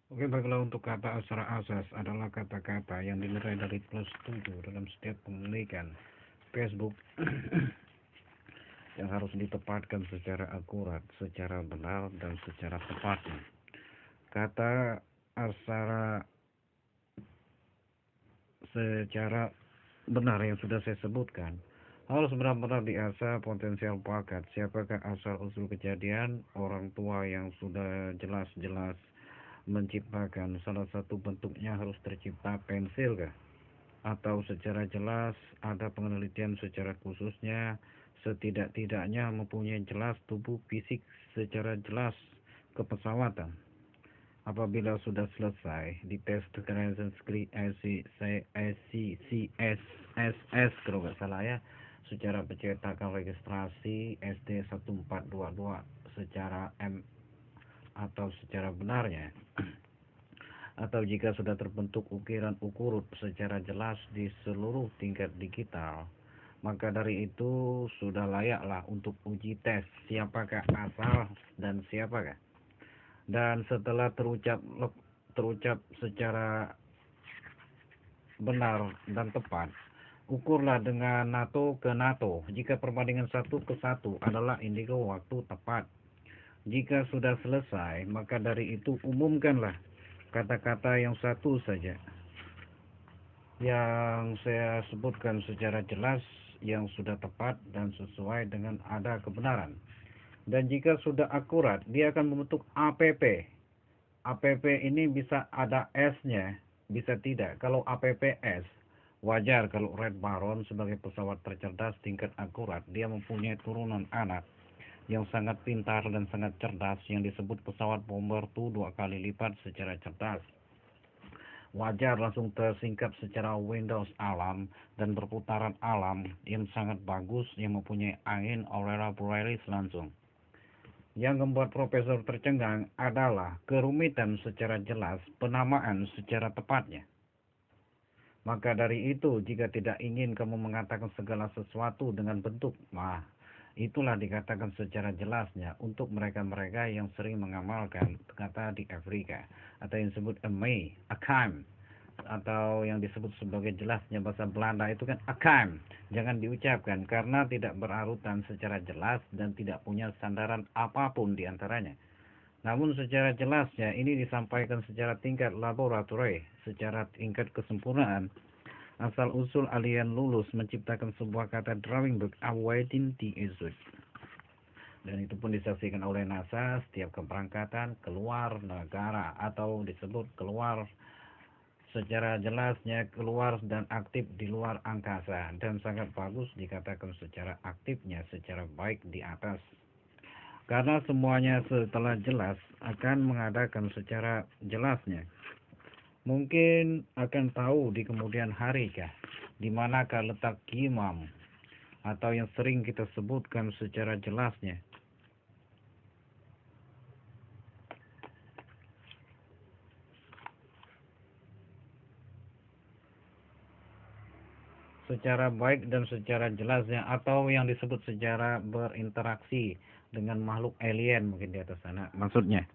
Oke, baiklah untuk kata secara asas adalah kata-kata yang dinilai dari plus 7 dalam setiap pemilikan Facebook yang harus ditempatkan secara akurat, secara benar, dan secara tepat. Kata secara secara benar yang sudah saya sebutkan harus benar-benar diasah potensial bakat. Siapakah asal usul kejadian? Orang tua yang sudah jelas-jelas menciptakan. Salah satu bentuknya harus tercipta pensil kah? Atau secara jelas ada penelitian secara khususnya, setidak-tidaknya mempunyai jelas tubuh fisik secara jelas kepesawatan. Apabila sudah selesai di tes kekerasan SCCSS kalau nggak salah ya, secara pencetakan registrasi SD 1422 secara atau secara benarnya, atau jika sudah terbentuk ukiran ukurut secara jelas di seluruh tingkat digital, maka dari itu sudah layaklah untuk uji tes siapakah asal dan siapakah. Dan setelah terucap secara benar dan tepat, ukurlah dengan NATO ke NATO. Jika perbandingan 1 ke 1 adalah indigo waktu tepat. Jika sudah selesai, maka dari itu umumkanlah kata-kata yang satu saja yang saya sebutkan secara jelas, yang sudah tepat dan sesuai dengan ada kebenaran. Dan jika sudah akurat, dia akan membentuk APP. APP ini bisa ada S-nya, bisa tidak. Kalau APPS, wajar kalau Red Baron sebagai pesawat tercerdas tingkat akurat, dia mempunyai turunan anak yang sangat pintar dan sangat cerdas yang disebut pesawat bomber itu 2 kali lipat secara cerdas. Wajar langsung tersingkap secara Windows alam dan perputaran alam yang sangat bagus yang mempunyai angin aurora borealis langsung. Yang membuat profesor tercengang adalah kerumitan secara jelas penamaan secara tepatnya. Maka dari itu, jika tidak ingin kamu mengatakan segala sesuatu dengan bentuk, itulah dikatakan secara jelasnya untuk mereka-mereka yang sering mengamalkan kata di Afrika, atau yang disebut amai, akam, atau yang disebut sebagai jelasnya bahasa Belanda itu kan akam. Jangan diucapkan karena tidak berurutan secara jelas dan tidak punya sandaran apapun di antaranya. Namun secara jelasnya ini disampaikan secara tingkat laboratori, secara tingkat kesempurnaan. Asal usul alien lulus menciptakan sebuah kata drawing book awaiting the exit. Dan itu pun disaksikan oleh NASA setiap keberangkatan keluar negara, atau disebut keluar secara jelasnya keluar dan aktif di luar angkasa, dan sangat bagus dikatakan secara aktifnya secara baik di atas. Karena semuanya setelah jelas akan mengadakan secara jelasnya. Mungkin akan tahu di kemudian hari kah, di manakah letak kimam, atau yang sering kita sebutkan secara jelasnya. Secara baik dan secara jelasnya, atau yang disebut secara berinteraksi dengan makhluk alien mungkin di atas sana maksudnya.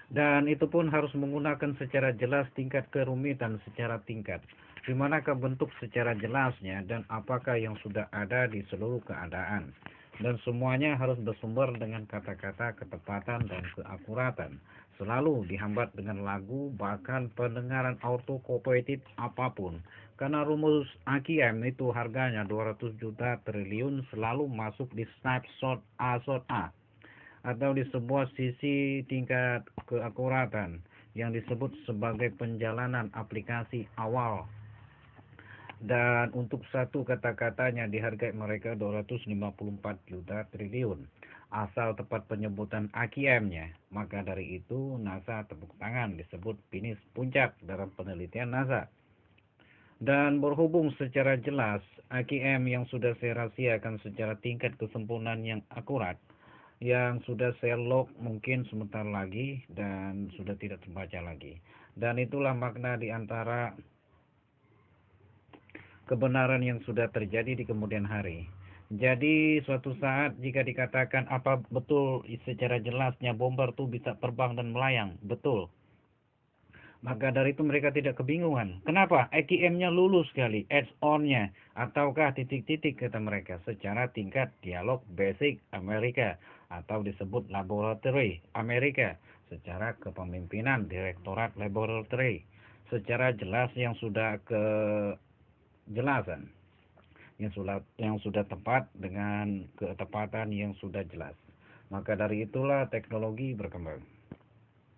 Dan itu pun harus menggunakan secara jelas tingkat kerumitan secara tingkat. Di manakah bentuk secara jelasnya dan apakah yang sudah ada di seluruh keadaan. Dan semuanya harus bersumber dengan kata-kata ketepatan dan keakuratan. Selalu dihambat dengan lagu, bahkan pendengaran autocompleted apapun. Karena rumus AKM itu harganya 200 juta triliun selalu masuk di snapshot A. Atau di sebuah sisi tingkat keakuratan yang disebut sebagai penjalanan aplikasi awal. Dan untuk satu kata-katanya dihargai mereka 254 juta triliun. Asal tepat penyebutan AKM-nya. Maka dari itu NASA tepuk tangan disebut finish puncak dalam penelitian NASA. Dan berhubung secara jelas AKM yang sudah saya rahasiakan secara tingkat kesempurnaan yang akurat, yang sudah saya log mungkin sebentar lagi dan sudah tidak terbaca lagi. Dan itulah makna di antara kebenaran yang sudah terjadi di kemudian hari. Jadi suatu saat jika dikatakan apa betul secara jelasnya bomber itu bisa terbang dan melayang, betul. Maka dari itu mereka tidak kebingungan. Kenapa? ATM-nya lulus sekali, add-on-nya, ataukah titik-titik kata mereka secara tingkat dialog basic Amerika atau disebut laboratory Amerika secara kepemimpinan Direktorat Laboratory secara jelas yang sudah kejelasan yang sudah tepat dengan ketepatan yang sudah jelas. Maka dari itulah teknologi berkembang.